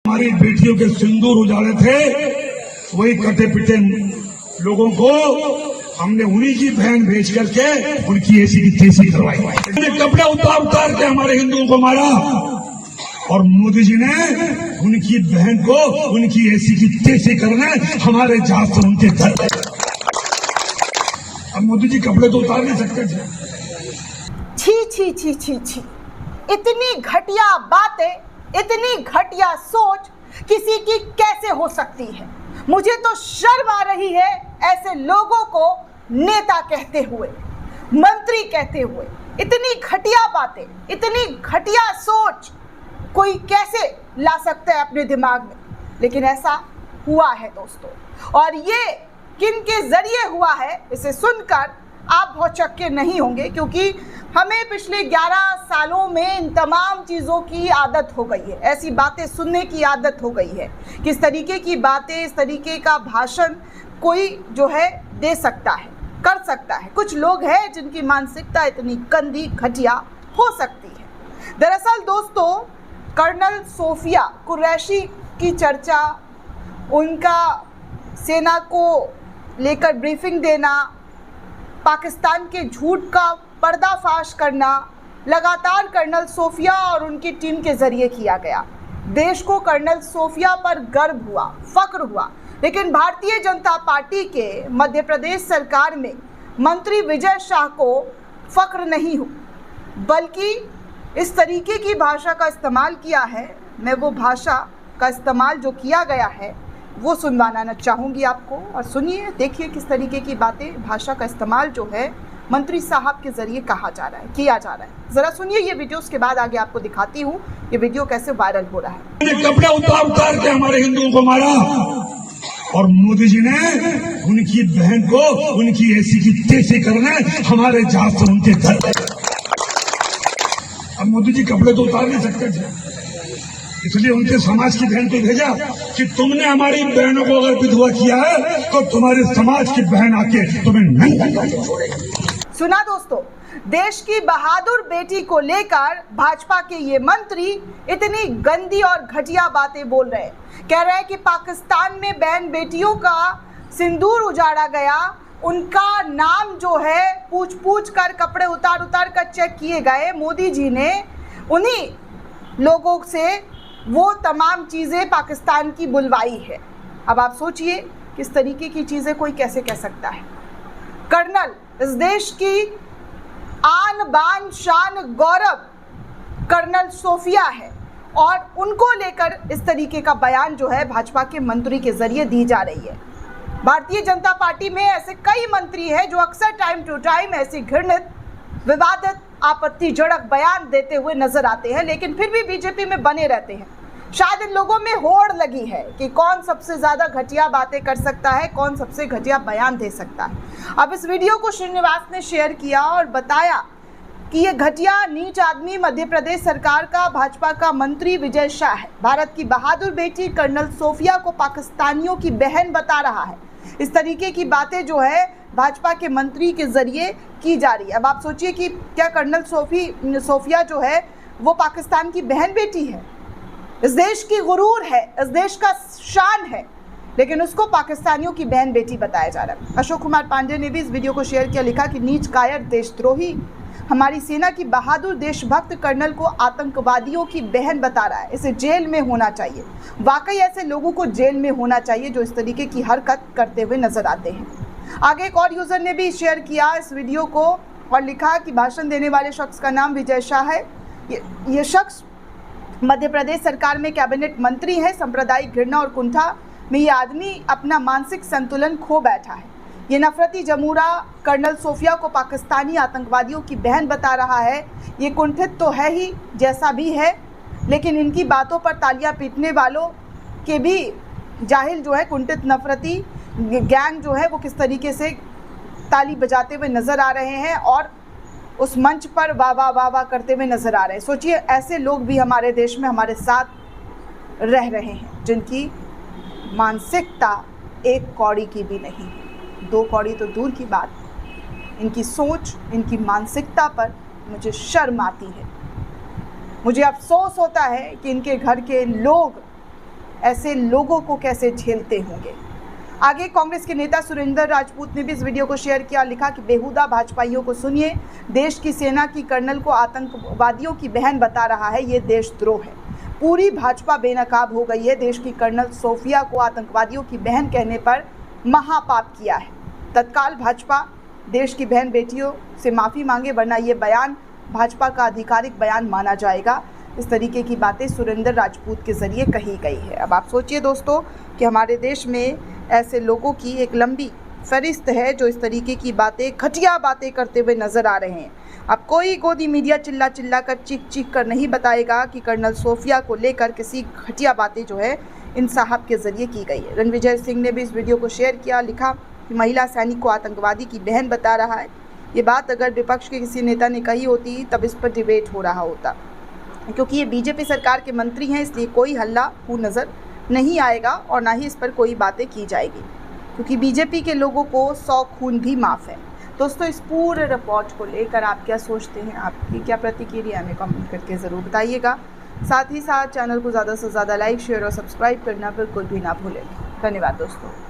हमारी बेटियों के सिंदूर उजाड़े थे, वही कटे पिटे लोगों को हमने उन्हीं की बहन भेज करके उनकी ऐसी की तैसी करवाई। कपड़े उतार उतार के हमारे हिंदुओं को मारा और मोदी जी ने उनकी बहन को उनकी ऐसी की तैसी करने हमारे जहाज से उनके घर पे। अब मोदी जी कपड़े तो उतार नहीं सकते थे। छी छी छी छी छी, इतनी घटिया बातें, इतनी घटिया सोच किसी की कैसे हो सकती है। मुझे तो शर्म आ रही है ऐसे लोगों को नेता कहते हुए, मंत्री कहते हुए। इतनी घटिया बातें, इतनी घटिया सोच कोई कैसे ला सकता है अपने दिमाग में। लेकिन ऐसा हुआ है दोस्तों, और ये किन के जरिए हुआ है इसे सुनकर आप बहुत चक्के नहीं होंगे, क्योंकि हमें पिछले 11 सालों में इन तमाम चीज़ों की आदत हो गई है। ऐसी बातें सुनने की आदत हो गई है। किस तरीके की बातें, इस तरीके का भाषण कोई जो है दे सकता है, कर सकता है। कुछ लोग हैं जिनकी मानसिकता इतनी गंदी, घटिया हो सकती है। दरअसल दोस्तों, कर्नल सोफिया कुरैशी की चर्चा, उनका सेना को लेकर ब्रीफिंग देना, पाकिस्तान के झूठ का पर्दाफाश करना लगातार कर्नल सोफिया और उनकी टीम के जरिए किया गया। देश को कर्नल सोफिया पर गर्व हुआ, फक्र हुआ। लेकिन भारतीय जनता पार्टी के मध्य प्रदेश सरकार में मंत्री विजय शाह को फक्र नहीं हो, बल्कि इस तरीके की भाषा का इस्तेमाल किया है। मैं वो भाषा का इस्तेमाल जो किया गया है वो सुनवाना चाहूँगी आपको, और सुनिए, देखिए किस तरीके की बातें, भाषा का इस्तेमाल जो है मंत्री साहब के जरिए कहा जा रहा है, किया जा रहा है। जरा सुनिए ये वीडियो, उसके बाद आगे आपको दिखाती हूँ ये वीडियो कैसे वायरल हो रहा है। कपड़े उतार उतार के हमारे हिंदुओं को मारा और मोदी जी ने उनकी बहन को उनकी ऐसी की तैसी करने हमारे जहाज से उनके घर पे। अब मोदी जी कपड़े तो उतार नहीं सकते थे, इसलिए उनके समाज की बहन को भेजा कि तुमने हमारी बहनों को अगर विधवा किया है तो तुम्हारे समाज की बहन आके तुम्हें नंगा करके छोड़ेगी। सुना दोस्तों, देश की बहादुर बेटी को लेकर भाजपा के ये मंत्री इतनी गंदी और घटिया बातें बोल रहे हैं। कह रहे हैं कि पाकिस्तान में बहन बेटियों का सिंदूर उजाड़ा गया, उनका नाम जो है पूछ पूछ कर, कपड़े उतार उतार कर चेक किए गए। मोदी जी ने उन्हीं लोगों से वो तमाम चीज़ें पाकिस्तान की बुलवाई है। अब आप सोचिए किस तरीके की चीज़ें कोई कैसे कह सकता है। कर्नल, इस देश की आन बान शान गौरव कर्नल सोफिया है, और उनको लेकर इस तरीके का बयान जो है भाजपा के मंत्री के जरिए दी जा रही है। भारतीय जनता पार्टी में ऐसे कई मंत्री हैं जो अक्सर टाइम टू टाइम ऐसी घृणित, विवादित, आपत्तिजनक बयान देते हुए नजर आते हैं, लेकिन फिर भी बीजेपी में बने रहते हैं। शायद इन लोगों में होड़ लगी है कि कौन सबसे ज़्यादा घटिया बातें कर सकता है, कौन सबसे घटिया बयान दे सकता है। अब इस वीडियो को श्रीनिवास ने शेयर किया और बताया कि ये घटिया नीच आदमी मध्य प्रदेश सरकार का भाजपा का मंत्री विजय शाह है। भारत की बहादुर बेटी कर्नल सोफिया को पाकिस्तानियों की बहन बता रहा है। इस तरीके की बातें जो है भाजपा के मंत्री के जरिए की जा रही है। अब आप सोचिए कि क्या कर्नल सोफिया जो है वो पाकिस्तान की बहन बेटी है, इस देश की गुरूर है, इस देश का शान है, लेकिन उसको पाकिस्तानियों की बहन बेटी बताया जा रहा है। अशोक कुमार पांडे ने भी इस वीडियो को शेयर किया, लिखा कि नीच, कायर, देशद्रोही हमारी सेना की बहादुर देशभक्त कर्नल को आतंकवादियों की बहन बता रहा है। इसे जेल में होना चाहिए। वाकई ऐसे लोगों को जेल में होना चाहिए जो इस तरीके की हरकत करते हुए नजर आते हैं। आगे एक और यूजर ने भी शेयर किया इस वीडियो को और लिखा कि भाषण देने वाले शख्स का नाम विजय शाह है। ये शख्स मध्य प्रदेश सरकार में कैबिनेट मंत्री है। सांप्रदायिक घृणा और कुंठा में ये आदमी अपना मानसिक संतुलन खो बैठा है। ये नफरती जमूरा कर्नल सोफिया को पाकिस्तानी आतंकवादियों की बहन बता रहा है। ये कुंठित तो है ही, जैसा भी है, लेकिन इनकी बातों पर तालियां पीटने वालों के भी जाहिल जो है कुंठित नफरती गैंग जो है वो किस तरीके से ताली बजाते हुए नज़र आ रहे हैं और उस मंच पर वाह वाह वाह वाह करते हुए नज़र आ रहे हैं। सोचिए, ऐसे लोग भी हमारे देश में हमारे साथ रह रहे हैं जिनकी मानसिकता एक कौड़ी की भी नहीं है, 2 कौड़ी तो दूर की बात। इनकी सोच, इनकी मानसिकता पर मुझे शर्म आती है। मुझे अफसोस होता है कि इनके घर के लोग ऐसे लोगों को कैसे झेलते होंगे। आगे कांग्रेस के नेता सुरेंद्र राजपूत ने भी इस वीडियो को शेयर किया, लिखा कि बेहुदा भाजपाइयों को सुनिए, देश की सेना की कर्नल को आतंकवादियों की बहन बता रहा है, ये देशद्रोह है। पूरी भाजपा बेनकाब हो गई है। देश की कर्नल सोफिया को आतंकवादियों की बहन कहने पर महापाप किया है। तत्काल भाजपा देश की बहन बेटियों से माफ़ी मांगे, वरना ये बयान भाजपा का आधिकारिक बयान माना जाएगा। इस तरीके की बातें सुरेंद्र राजपूत के जरिए कही गई है। अब आप सोचिए दोस्तों कि हमारे देश में ऐसे लोगों की एक लंबी फहरिस्त है जो इस तरीके की बातें, घटिया बातें करते हुए नजर आ रहे हैं। अब कोई गोदी मीडिया चिल्ला चिल्ला कर, चीख चीख कर नहीं बताएगा कि कर्नल सोफिया को लेकर किसी घटिया बातें जो है इन साहब के जरिए की गई है। रणविजय सिंह ने भी इस वीडियो को शेयर किया, लिखा कि महिला सैनिक को आतंकवादी की बहन बता रहा है। ये बात अगर विपक्ष के किसी नेता ने कही होती तब इस पर डिबेट हो रहा होता, क्योंकि ये बीजेपी सरकार के मंत्री हैं, इसलिए कोई हल्ला हो नज़र नहीं आएगा और ना ही इस पर कोई बातें की जाएगी, क्योंकि बीजेपी के लोगों को 100 खून भी माफ़ है। दोस्तों, इस पूरे रिपोर्ट को लेकर आप क्या सोचते हैं, आपकी क्या प्रतिक्रिया हमें कमेंट करके ज़रूर बताइएगा। साथ ही साथ चैनल को ज़्यादा से ज़्यादा लाइक, शेयर और सब्सक्राइब करना बिल्कुल भी ना भूलें। धन्यवाद दोस्तों।